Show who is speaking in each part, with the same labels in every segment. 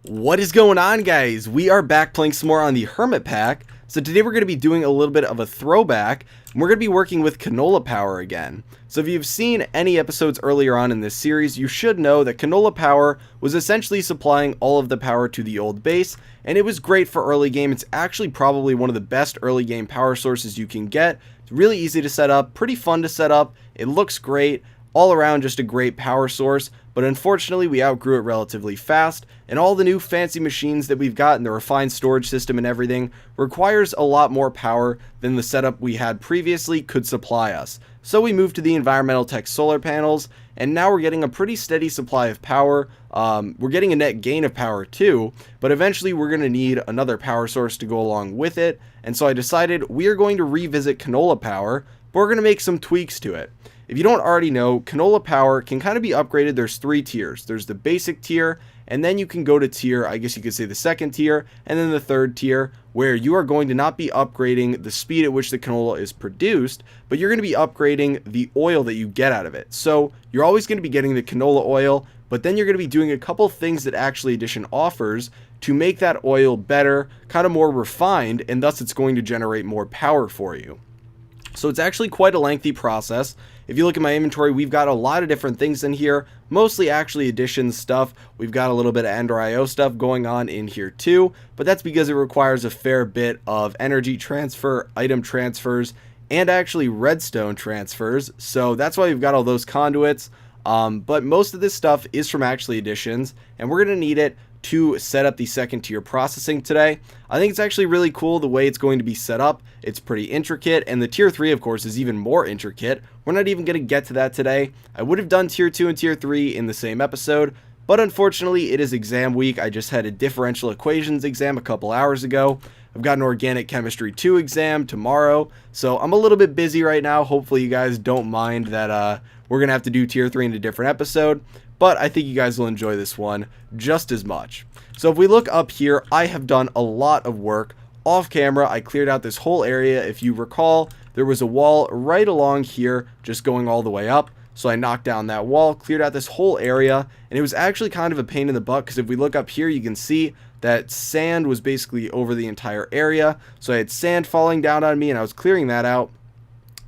Speaker 1: What is going on, guys? We are back playing some more on the HermitPack. So today we're going to be doing a little bit of a throwback, and we're going to be working with Canola Power again. So if you've seen any episodes earlier on in this series, you should know that Canola Power was essentially supplying all of the power to the old base, and it was great for early game. It's actually probably one of the best early game power sources you can get. It's really easy to set up, pretty fun to set up, it looks great. All around just a great power source, but unfortunately we outgrew it relatively fast, and all the new fancy machines that we've got and the refined storage system and everything requires a lot more power than the setup we had previously could supply us. So we moved to the environmental tech solar panels, and now we're getting a pretty steady supply of power. We're getting a net gain of power too, but eventually we're going to need another power source to go along with it, and so I decided we are going to revisit Canola Power, but we're going to make some tweaks to it. If you don't already know, Canola Power can kind of be upgraded. There's three tiers. There's the basic tier, and then you can go to tier, I guess you could say the second tier, and then the third tier, where you are going to not be upgrading the speed at which the canola is produced, but you're going to be upgrading the oil that you get out of it. So you're always going to be getting the canola oil, but then you're going to be doing a couple things that Actually Edition offers to make that oil better, kind of more refined, and thus it's going to generate more power for you. So it's actually quite a lengthy process. If you look at my inventory, we've got a lot of different things in here, mostly Actually Edition stuff. We've got a little bit of Ender.io stuff going on in here too, but that's because it requires a fair bit of energy transfer, item transfers, and actually redstone transfers. So that's why we've got all those conduits. But most of this stuff is from Actually Editions, and we're going to need it to set up the second tier processing today. I think it's actually really cool the way it's going to be set up. It's pretty intricate, and the tier 3 of course is even more intricate. We're not even going to get to that today. I would have done tier 2 and tier 3 in the same episode, but unfortunately it is exam week. I just had a differential equations exam a couple hours ago. I've got an organic chemistry 2 exam tomorrow, so I'm a little bit busy right now. Hopefully you guys don't mind that we're going to have to do tier 3 in a different episode, but I think you guys will enjoy this one just as much. So if we look up here, I have done a lot of work off camera. I cleared out this whole area. If you recall, there was a wall right along here just going all the way up. So I knocked down that wall, cleared out this whole area, and it was actually kind of a pain in the butt because if we look up here, you can see that sand was basically over the entire area. So I had sand falling down on me and I was clearing that out.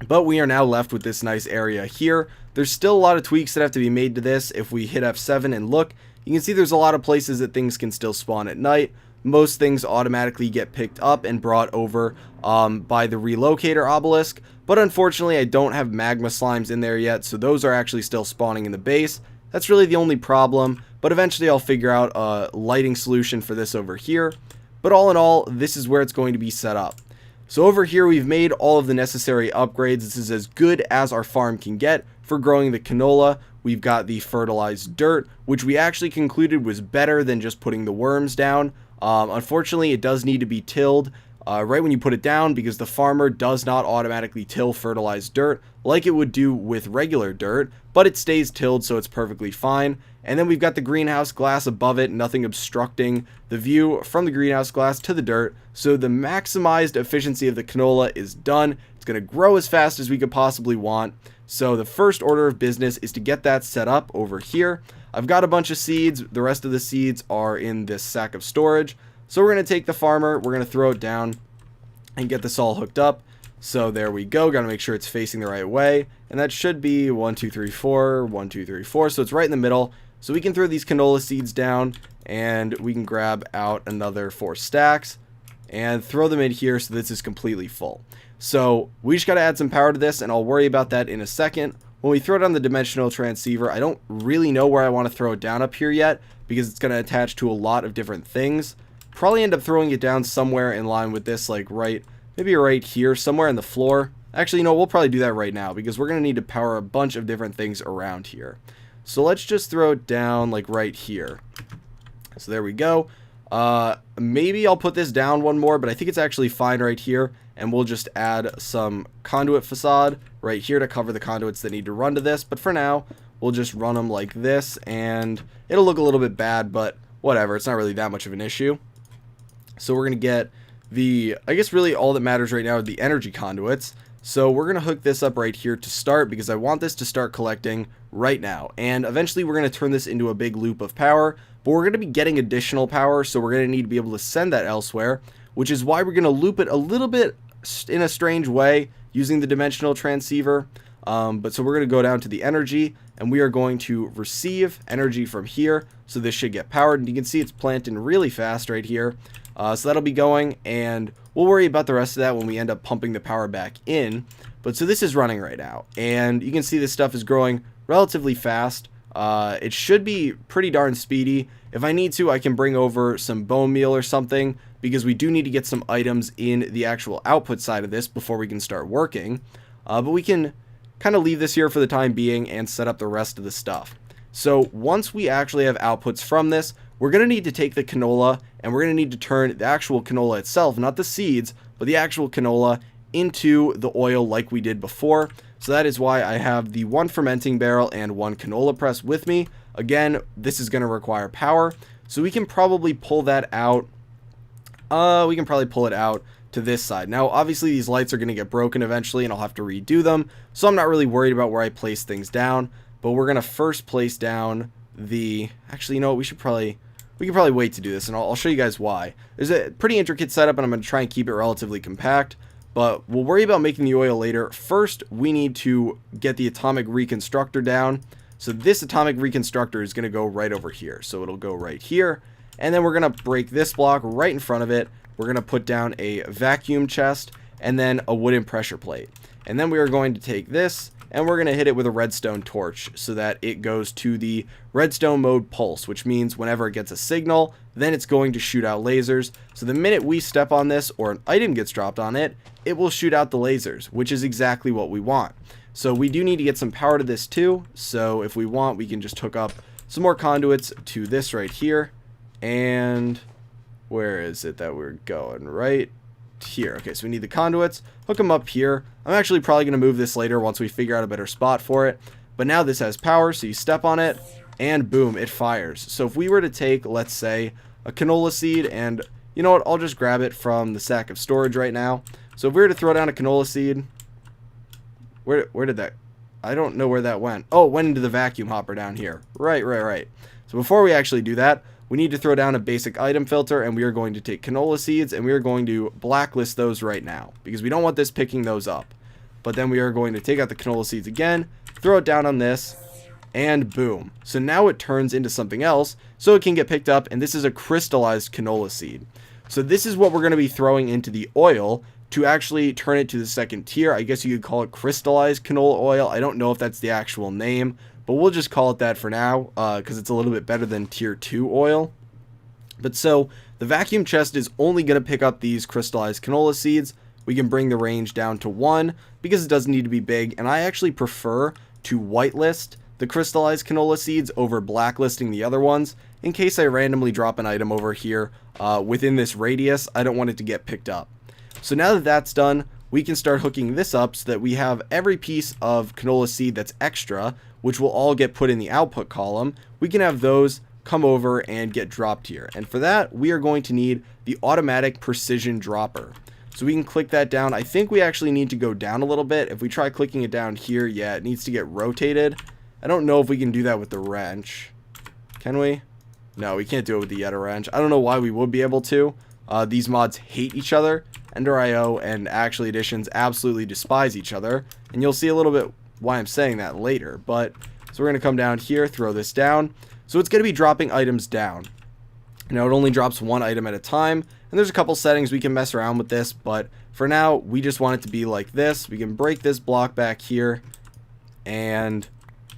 Speaker 1: But we are now left with this nice area here. There's still a lot of tweaks that have to be made to this. If we hit F7 and look, you can see there's a lot of places that things can still spawn at night. Most things automatically get picked up and brought over by the relocator obelisk. But unfortunately, I don't have magma slimes in there yet, so those are actually still spawning in the base. That's really the only problem, but eventually I'll figure out a lighting solution for this over here. But all in all, this is where it's going to be set up. So over here, we've made all of the necessary upgrades. This is as good as our farm can get for growing the canola. We've got the fertilized dirt, which we actually concluded was better than just putting the worms down. Unfortunately, it does need to be tilled right when you put it down because the farmer does not automatically till fertilized dirt like it would do with regular dirt, but it stays tilled, so it's perfectly fine. And then we've got the greenhouse glass above it, nothing obstructing the view from the greenhouse glass to the dirt. So the maximized efficiency of the canola is done. It's going to grow as fast as we could possibly want. So the first order of business is to get that set up over here. I've got a bunch of seeds. The rest of the seeds are in this sack of storage. So we're going to take the farmer, we're going to throw it down and get this all hooked up. So there we go. Got to make sure it's facing the right way. And that should be 1, 2, 3, 4, 1, 2, 3, 4. So it's right in the middle. So we can throw these canola seeds down and we can grab out another 4 stacks and throw them in here so this is completely full. So we just got to add some power to this, and I'll worry about that in a second. When we throw it on the dimensional transceiver, I don't really know where I want to throw it down up here yet because it's going to attach to a lot of different things. Probably end up throwing it down somewhere in line with this, like maybe right here, somewhere in the floor. Actually, we'll probably do that right now because we're going to need to power a bunch of different things around here. So let's just throw it down like right here. So there we go. Maybe I'll put this down one more, but I think it's actually fine right here. And we'll just add some conduit facade right here to cover the conduits that need to run to this. But for now, we'll just run them like this, and it'll look a little bit bad, but whatever. It's not really that much of an issue. So we're going to get I guess really all that matters right now are the energy conduits. So we're going to hook this up right here to start because I want this to start collecting right now. And eventually we're going to turn this into a big loop of power. but we're going to be getting additional power, so we're going to need to be able to send that elsewhere, which is why we're going to loop it a little bit in a strange way using the dimensional transceiver. But so we're going to go down to the energy, and we are going to receive energy from here, so this should get powered, and you can see it's planting really fast right here. So that'll be going, and we'll worry about the rest of that when we end up pumping the power back in. But so this is running right now, and you can see this stuff is growing relatively fast. It should be pretty darn speedy. If I need to, I can bring over some bone meal or something, because we do need to get some items in the actual output side of this before we can start working. But we can kind of leave this here for the time being and set up the rest of the stuff. So once we actually have outputs from this, we're going to need to take the canola, and we're going to need to turn the actual canola itself, not the seeds, but the actual canola, into the oil like we did before. So that is why I have the one fermenting barrel and one canola press with me. Again, this is going to require power, so we can probably pull that out. We can probably pull it out to this side. Now, obviously, these lights are going to get broken eventually, and I'll have to redo them, so I'm not really worried about where I place things down. But we're going to first place down the... Actually, you know what? We can probably wait to do this, and I'll show you guys why. There's a pretty intricate setup, and I'm going to try and keep it relatively compact. But we'll worry about making the oil later. First, we need to get the Atomic Reconstructor down. So this Atomic Reconstructor is going to go right over here. So it'll go right here. And then we're going to break this block right in front of it. We're going to put down a vacuum chest and then a wooden pressure plate. And then we are going to take this, and we're going to hit it with a redstone torch so that it goes to the redstone mode pulse, which means whenever it gets a signal, then it's going to shoot out lasers. So the minute we step on this or an item gets dropped on it, it will shoot out the lasers, which is exactly what we want. So we do need to get some power to this too. So if we want, we can just hook up some more conduits to this right here. And where is it that we're going? Right here. Okay, so we need the conduits, hook them up here. I'm actually probably going to move this later once we figure out a better spot for it. But now this has power, so you step on it, and boom, it fires. So if we were to take, let's say, a canola seed, and you know what, I'll just grab it from the sack of storage right now. So if we were to throw down a canola seed, where did that, I don't know where that went. Oh, it went into the vacuum hopper down here. Right. So before we actually do that, we need to throw down a basic item filter, and we are going to take canola seeds, and we are going to blacklist those right now, because we don't want this picking those up. But then we are going to take out the canola seeds again, throw it down on this, and boom. So now it turns into something else, so it can get picked up, and this is a crystallized canola seed. So this is what we're going to be throwing into the oil to actually turn it to the second tier. I guess you could call it crystallized canola oil. I don't know if that's the actual name, but we'll just call it that for now, because it's a little bit better than tier 2 oil. But so the vacuum chest is only going to pick up these crystallized canola seeds. We can bring the range down to 1 because it doesn't need to be big, and I actually prefer to whitelist the crystallized canola seeds over blacklisting the other ones in case I randomly drop an item over here within this radius. I don't want it to get picked up. So now that that's done, we can start hooking this up so that we have every piece of canola seed that's extra, which will all get put in the output column. We can have those come over and get dropped here. And for that, we are going to need the automatic precision dropper. So we can click that down. I think we actually need to go down a little bit. If we try clicking it down here, yeah, it needs to get rotated. I don't know if we can do that with the wrench. Can we? No, we can't do it with the Yeta wrench. I don't know why we would be able to. These mods hate each other. Ender.io and Actually Editions absolutely despise each other. And you'll see a little bit why I'm saying that later. But so we're going to come down here, throw this down. So it's going to be dropping items down. Now it only drops one item at a time. And there's a couple settings we can mess around with this. But for now, we just want it to be like this. We can break this block back here. And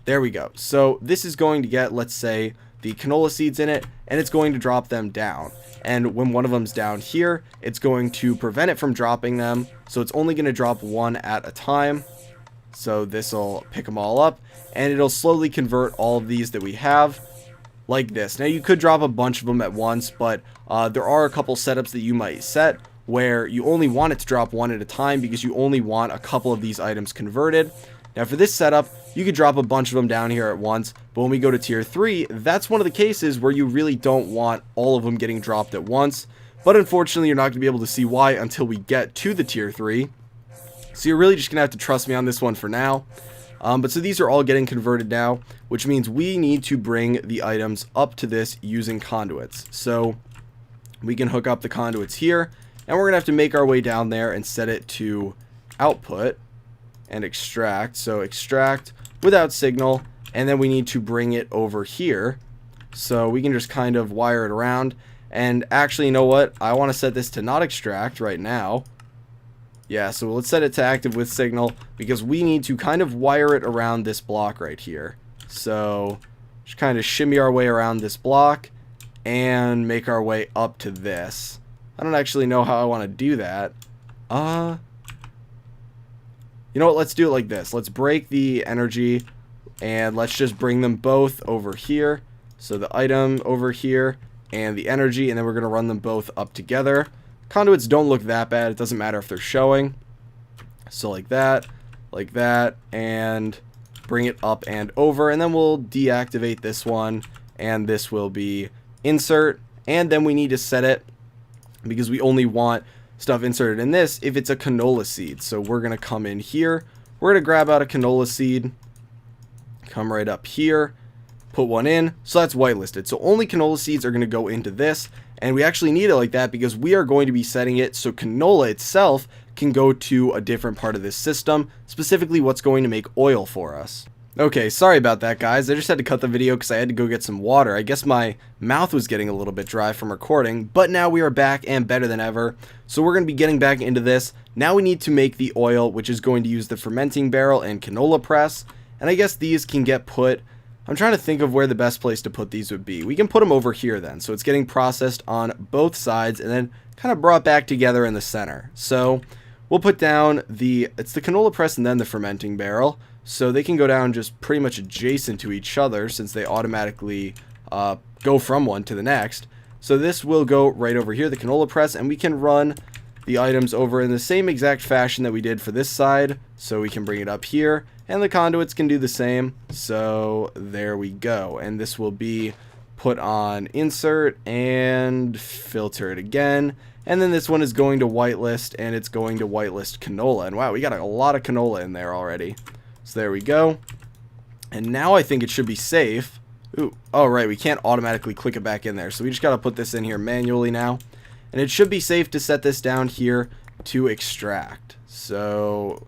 Speaker 1: there we go. So this is going to get, let's say, the canola seeds in it, and it's going to drop them down. And when one of them's down here, it's going to prevent it from dropping them. So it's only going to drop one at a time. So this will pick them all up, and it'll slowly convert all of these that we have like this. Now you could drop a bunch of them at once, but there are a couple setups that you might set where you only want it to drop one at a time because you only want a couple of these items converted. Now for this setup, you could drop a bunch of them down here at once, but when we go to tier 3, that's one of the cases where you really don't want all of them getting dropped at once. But unfortunately, you're not going to be able to see why until we get to the tier 3. So you're really just going to have to trust me on this one for now. But so these are all getting converted now, which means we need to bring the items up to this using conduits. So we can hook up the conduits here, and we're going to have to make our way down there and set it to output and extract. So extract without signal, and then we need to bring it over here. So we can just kind of wire it around. And actually, you know what? I want to set this to not extract right now. Yeah, so let's set it to active with signal because we need to kind of wire it around this block right here. So just kind of shimmy our way around this block and make our way up to this. I don't actually know how I want to do that. You know what? Let's do it like this. Let's break the energy and let's just bring them both over here. So the item over here and the energy, and then we're going to run them both up together. Conduits don't look that bad. It doesn't matter if they're showing. So like that, and bring it up and over, and then we'll deactivate this one, and this will be insert, and then we need to set it, because we only want stuff inserted in this if it's a canola seed. So we're going to come in here, we're going to grab out a canola seed, come right up here, put one in, so that's whitelisted. So only canola seeds are going to go into this, and we actually need it like that because we are going to be setting it so canola itself can go to a different part of this system, specifically what's going to make oil for us. Okay, sorry about that, guys. I just had to cut the video because I had to go get some water. I guess my mouth was getting a little bit dry from recording, but now we are back and better than ever. So we're going to be getting back into this. Now we need to make the oil, which is going to use the fermenting barrel and canola press, and I guess these can get put... I'm trying to think of where the best place to put these would be. We can put them over here then. So it's getting processed on both sides and then kind of brought back together in the center. So we'll put down it's the canola press and then the fermenting barrel. So they can go down just pretty much adjacent to each other since they automatically go from one to the next. So this will go right over here, the canola press, and we can run the items over in the same exact fashion that we did for this side. So we can bring it up here. And the conduits can do the same. So there we go. And this will be put on insert and filter it again. And then this one is going to whitelist, and it's going to whitelist canola. And wow, we got a lot of canola in there already. So there we go. And now I think it should be safe. Ooh, oh right, we can't automatically click it back in there. So we just got to put this in here manually now. And it should be safe to set this down here to extract. So...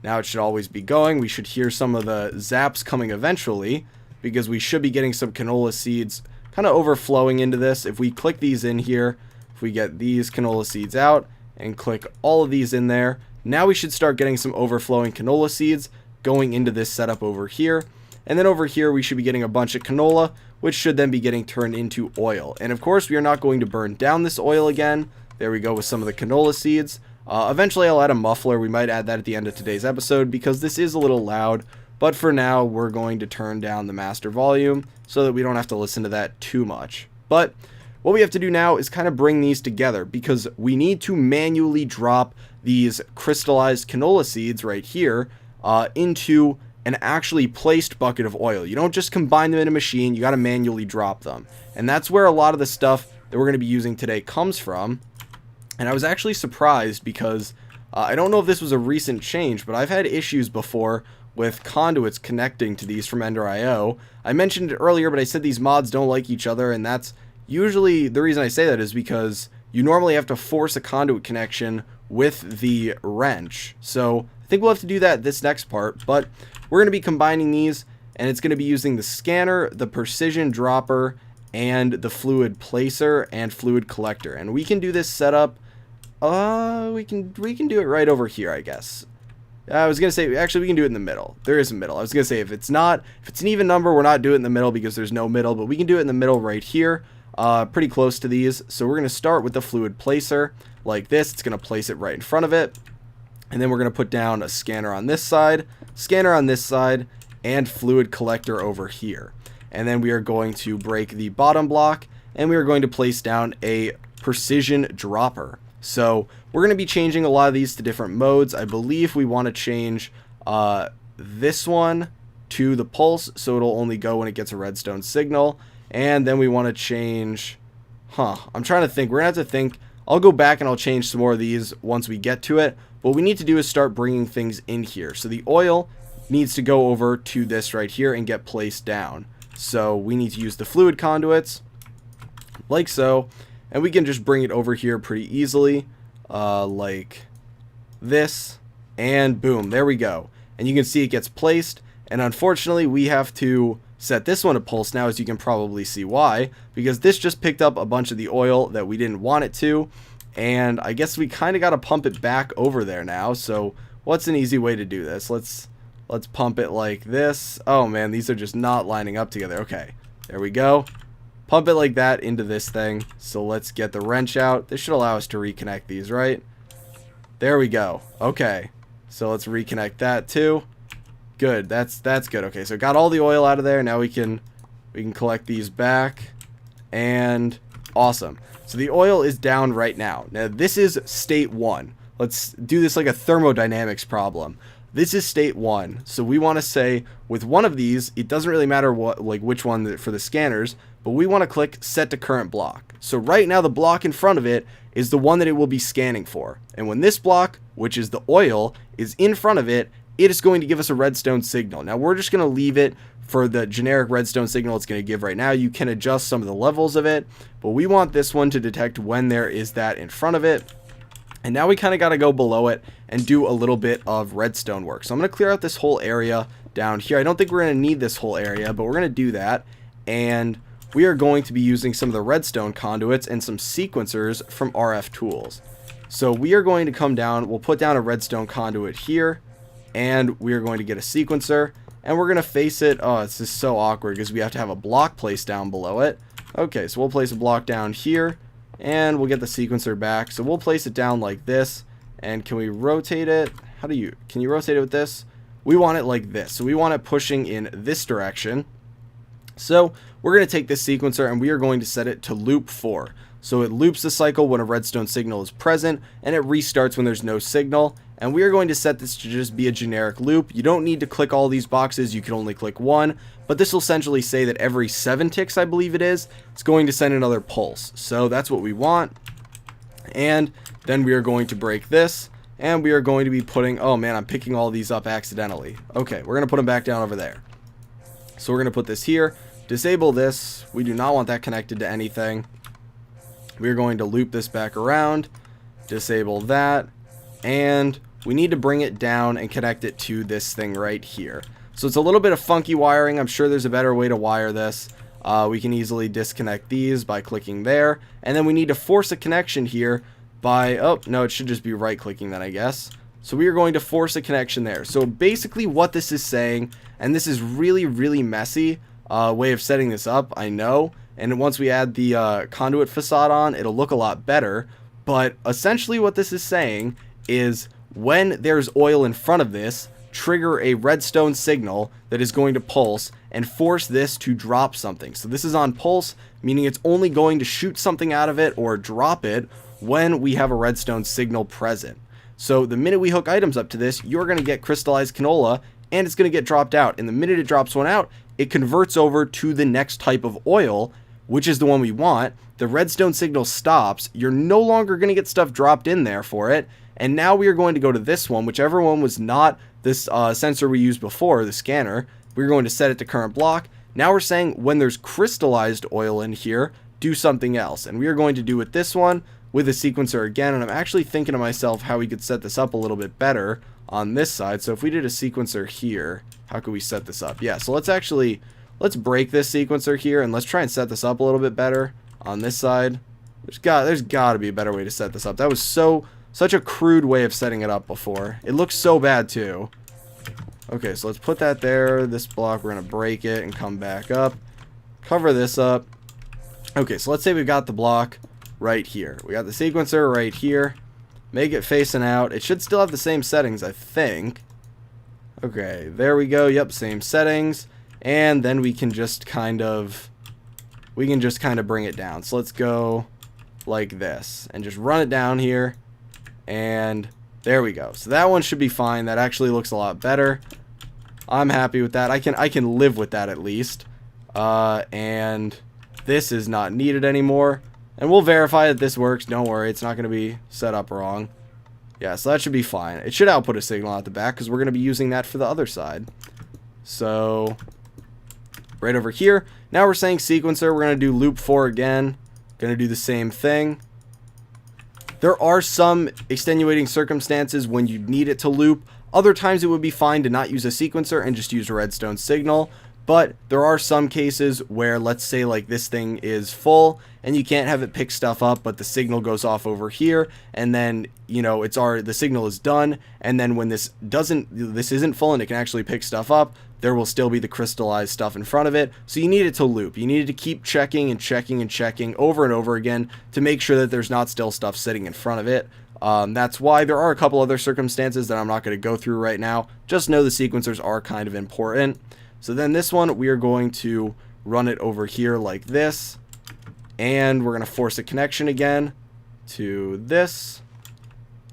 Speaker 1: now it should always be going. We should hear some of the zaps coming eventually because we should be getting some canola seeds kind of overflowing into this. If we click these in here, if we get these canola seeds out and click all of these in there, now we should start getting some overflowing canola seeds going into this setup over here. And then over here we should be getting a bunch of canola, which should then be getting turned into oil. And of course we are not going to burn down this oil again. There we go with some of the canola seeds. Eventually I'll add a muffler. We might add that at the end of today's episode because this is a little loud, but for now we're going to turn down the master volume so that we don't have to listen to that too much. But what we have to do now is kind of bring these together because we need to manually drop these crystallized canola seeds right here into an actually placed bucket of oil. You don't just combine them in a machine, you got to manually drop them. And that's where a lot of the stuff that we're going to be using today comes from. And I was actually surprised because I don't know if this was a recent change, but I've had issues before with conduits connecting to these from Ender.io. I mentioned it earlier, but I said these mods don't like each other, and that's usually the reason I say that is because you normally have to force a conduit connection with the wrench. So I think we'll have to do that this next part, but we're going to be combining these, and it's going to be using the scanner, the precision dropper, and the fluid placer and fluid collector. And we can do this setup. We can do it right over here, I guess. I was gonna say actually we can do it in the middle. There is a middle. I was gonna say if it's an even number, we're not doing it in the middle because there's no middle, but we can do it in the middle right here, pretty close to these. So we're gonna start with the fluid placer like this. It's gonna place it right in front of it, and then we're gonna put down a scanner on this side, and fluid collector over here. And then we are going to break the bottom block, and we are going to place down a precision dropper. So we're going to be changing a lot of these to different modes. I believe we want to change this one to the pulse, so it'll only go when it gets a redstone signal. And then we want to change, I'm trying to think. We're going to have to think. I'll go back and I'll change some more of these once we get to it. What we need to do is start bringing things in here. So the oil needs to go over to this right here and get placed down. So we need to use the fluid conduits, like so, and we can just bring it over here pretty easily, like this, and boom, there we go. And you can see it gets placed, and unfortunately we have to set this one to pulse now, as you can probably see why, because this just picked up a bunch of the oil that we didn't want it to, and I guess we kind of got to pump it back over there now. So what's an easy way to do this? Let's pump it like this. Oh man, these are just not lining up together. Okay, there we go. Pump it like that into this thing. So let's get the wrench out. This should allow us to reconnect these, right? There we go. Okay, so let's reconnect that too. Good, that's good. Okay, so got all the oil out of there. Now we can collect these back, and awesome. So the oil is down right now. Now this is state 1. Let's do this like a thermodynamics problem. This is state 1. So we want to say with one of these, it doesn't really matter which one for the scanners, but we want to click set to current block. So right now the block in front of it is the one that it will be scanning for. And when this block, which is the oil, is in front of it, it is going to give us a redstone signal. Now we're just going to leave it for the generic redstone signal it's going to give right now. You can adjust some of the levels of it, but we want this one to detect when there is that in front of it. And now we kind of got to go below it and do a little bit of redstone work. So I'm going to clear out this whole area down here. I don't think we're going to need this whole area, but we're going to do that. And we are going to be using some of the redstone conduits and some sequencers from RF tools. So we are going to come down, we'll put down a redstone conduit here, and we are going to get a sequencer, and we're going to face it. Oh, it's just so awkward because we have to have a block placed down below it. Okay, so we'll place a block down here, and we'll get the sequencer back. So we'll place it down like this, and can we rotate it? Can you rotate it with this? We want it like this. So we want it pushing in this direction. So we're going to take this sequencer and we are going to set it to loop 4. So it loops the cycle when a redstone signal is present, and it restarts when there's no signal. And we are going to set this to just be a generic loop. You don't need to click all these boxes, you can only click one, but this will essentially say that every 7 ticks, I believe it is, it's going to send another pulse. So that's what we want. And then we are going to break this, and we are going to be putting, oh man, I'm picking all these up accidentally. Okay, we're going to put them back down over there. So we're going to put this here, disable this. We do not want that connected to anything. We're going to loop this back around, disable that, and we need to bring it down and connect it to this thing right here. So it's a little bit of funky wiring. I'm sure there's a better way to wire this. We can easily disconnect these by clicking there, and then we need to force a connection here by, oh no, it should just be right clicking then, I guess. So we are going to force a connection there. So basically what this is saying, and this is really messy way of setting this up, I know, and once we add the conduit facade on, it'll look a lot better. But essentially what this is saying is when there's oil in front of this, trigger a redstone signal that is going to pulse and force this to drop something. So this is on pulse, meaning it's only going to shoot something out of it or drop it when we have a redstone signal present. So the minute we hook items up to this, you're going to get crystallized canola, and it's going to get dropped out. And the minute it drops one out, it converts over to the next type of oil, which is the one we want. The redstone signal stops. You're no longer going to get stuff dropped in there for it. And now we are going to go to this one, whichever one was not this sensor we used before, the scanner. We're going to set it to current block. Now we're saying when there's crystallized oil in here, do something else. And we are going to do with this one with a sequencer again. And I'm actually thinking to myself how we could set this up a little bit better on this side. So if we did a sequencer here, how could we set this up? Yeah, so let's break this sequencer here and let's try and set this up a little bit better on this side. There's got to be a better way to set this up. That was such a crude way of setting it up before. It looks so bad too. Okay, so let's put that there. This block, we're going to break it and come back up. Cover this up. Okay, so let's say we've got the block right here. We got the sequencer right here. Make it facing out. It should still have the same settings, I think. Okay, there we go. Yep, same settings. And then we can just kind of bring it down. So let's go like this and just run it down here. And there we go. So that one should be fine. That actually looks a lot better. I'm happy with that. I can live with that at least. And this is not needed anymore. And we'll verify that this works. Don't worry, it's not going to be set up wrong. Yeah, so that should be fine. It should output a signal out the back because we're going to be using that for the other side. So right over here. Now we're saying sequencer. We're going to do loop 4 again. Going to do the same thing. There are some extenuating circumstances when you need it to loop. Other times it would be fine to not use a sequencer and just use a redstone signal. But there are some cases where, let's say like this thing is full and you can't have it pick stuff up, but the signal goes off over here, and then, you know, the signal is done, and then when this isn't full and it can actually pick stuff up, there will still be the crystallized stuff in front of it. So you need it to loop. You need it to keep checking and checking and checking over and over again to make sure that there's not still stuff sitting in front of it. That's why there are a couple other circumstances that I'm not going to go through right now. Just know the sequencers are kind of important. So then this one, we are going to run it over here like this, and we're going to force a connection again to this,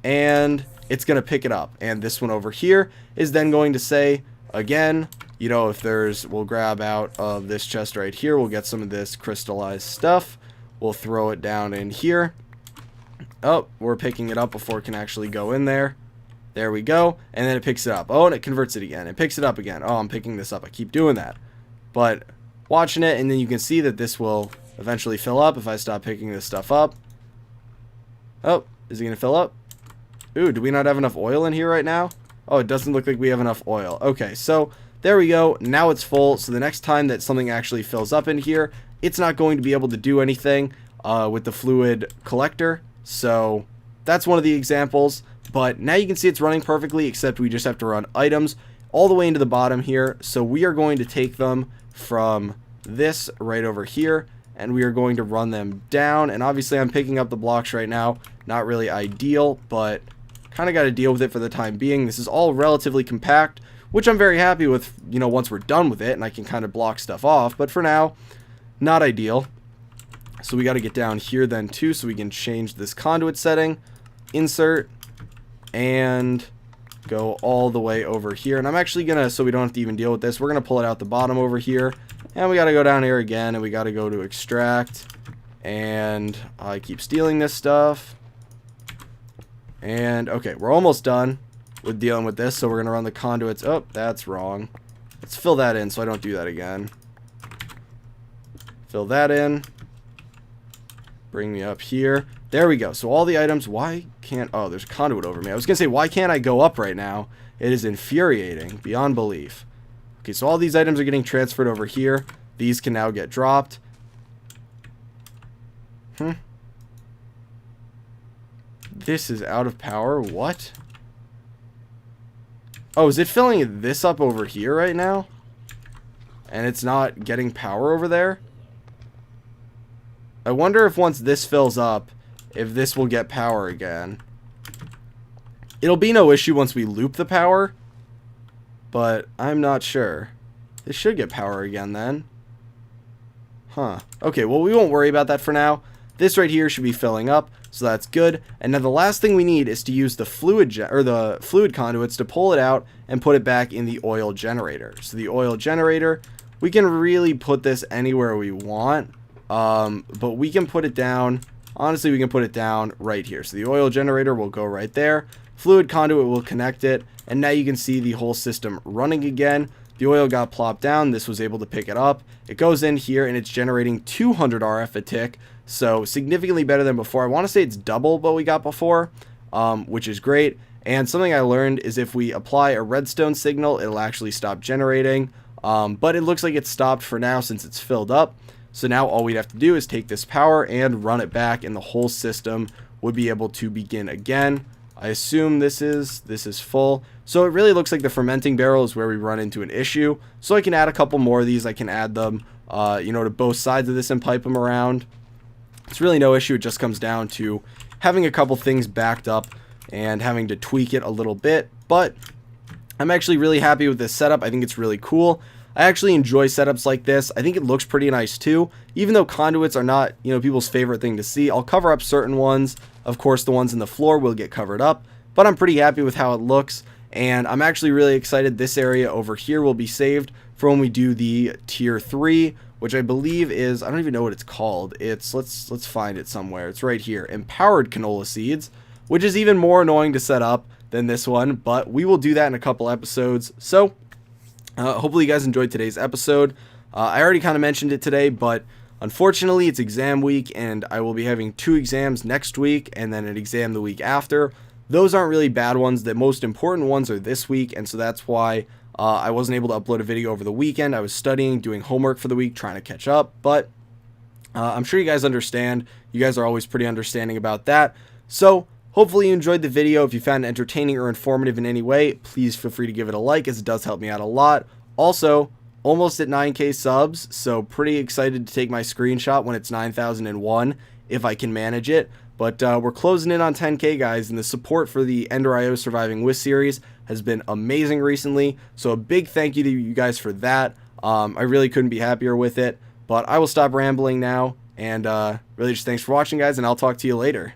Speaker 1: and it's going to pick it up. And this one over here is then going to say, again, you know, if we'll grab out of this chest right here, we'll get some of this crystallized stuff, we'll throw it down in here. Oh, we're picking it up before it can actually go in there. There we go. And then it picks it up. Oh, and it converts it again. It picks it up again. Oh, I'm picking this up. I keep doing that. But watching it, and then you can see that this will eventually fill up if I stop picking this stuff up. Oh, is it going to fill up? Ooh, do we not have enough oil in here right now? Oh, it doesn't look like we have enough oil. Okay, so there we go. Now it's full. So the next time that something actually fills up in here, it's not going to be able to do anything with the fluid collector. So that's one of the examples. But now you can see it's running perfectly, except we just have to run items all the way into the bottom here. So we are going to take them from this right over here, and we are going to run them down. And obviously I'm picking up the blocks right now. Not really ideal, but kind of got to deal with it for the time being. This is all relatively compact, which I'm very happy with, you know, once we're done with it and I can kind of block stuff off. But for now, not ideal. So we got to get down here then too, so we can change this conduit setting, insert, and go all the way over here. And I'm actually gonna, so we don't have to even deal with this, we're gonna pull it out the bottom over here, and we got to go down here again, and we got to go to extract, and I keep stealing this stuff. And okay, we're almost done with dealing with this, so we're gonna run the conduits. Oh, that's wrong. Let's fill that in so I don't do that again. Fill that in. Bring me up here. There we go. So all the items, why can't, oh, there's a conduit over me. I was going to say, why can't I go up right now? It is infuriating beyond belief. Okay, so all these items are getting transferred over here. These can now get dropped. This is out of power. What? Oh, is it filling this up over here right now? And it's not getting power over there? I wonder if once this fills up, if this will get power again. It'll be no issue once we loop the power, but I'm not sure. This should get power again then. Huh. Okay, well, we won't worry about that for now. This right here should be filling up, so that's good. And now the last thing we need is to use the fluid conduits to pull it out and put it back in the oil generator. So the oil generator, we can really put this anywhere we want. But we can put it down, honestly, we can put it down right here. So the oil generator will go right there. Fluid conduit will connect it. And now you can see the whole system running again. The oil got plopped down. This was able to pick it up. It goes in here and it's generating 200 RF a tick. So significantly better than before. I want to say it's double what we got before, which is great. And something I learned is if we apply a redstone signal, it'll actually stop generating. But it looks like it's stopped for now since it's filled up. So now all we'd have to do is take this power and run it back, and the whole system would be able to begin again. I assume this is full. So it really looks like the fermenting barrel is where we run into an issue. So I can add a couple more of these. I can add them, you know, to both sides of this and pipe them around. It's really no issue. It just comes down to having a couple things backed up and having to tweak it a little bit. But I'm actually really happy with this setup. I think it's really cool. I actually enjoy setups like this. I think it looks pretty nice too. Even though conduits are not, you know, people's favorite thing to see, I'll cover up certain ones. Of course, the ones in the floor will get covered up, but I'm pretty happy with how it looks. And I'm actually really excited. This area over here will be saved for when we do the tier 3, which I believe is, I don't even know what it's called. It's, let's find it somewhere. It's right here. Empowered canola seeds, which is even more annoying to set up than this one, but we will do that in a couple episodes. So Hopefully you guys enjoyed today's episode. I already kind of mentioned it today, but unfortunately it's exam week, and I will be having 2 exams next week and then an exam the week after. Those aren't really bad ones. The most important ones are this week, and so that's why I wasn't able to upload a video over the weekend. I was studying, doing homework for the week, trying to catch up, but I'm sure you guys understand. You guys are always pretty understanding about that. So hopefully you enjoyed the video. If you found it entertaining or informative in any way, please feel free to give it a like, as it does help me out a lot. Also, almost at 9K subs, so pretty excited to take my screenshot when it's 9,001 if I can manage it. But we're closing in on 10K, guys, and the support for the Ender.io Surviving With series has been amazing recently. So a big thank you to you guys for that. I really couldn't be happier with it. But I will stop rambling now, and really just thanks for watching, guys, and I'll talk to you later.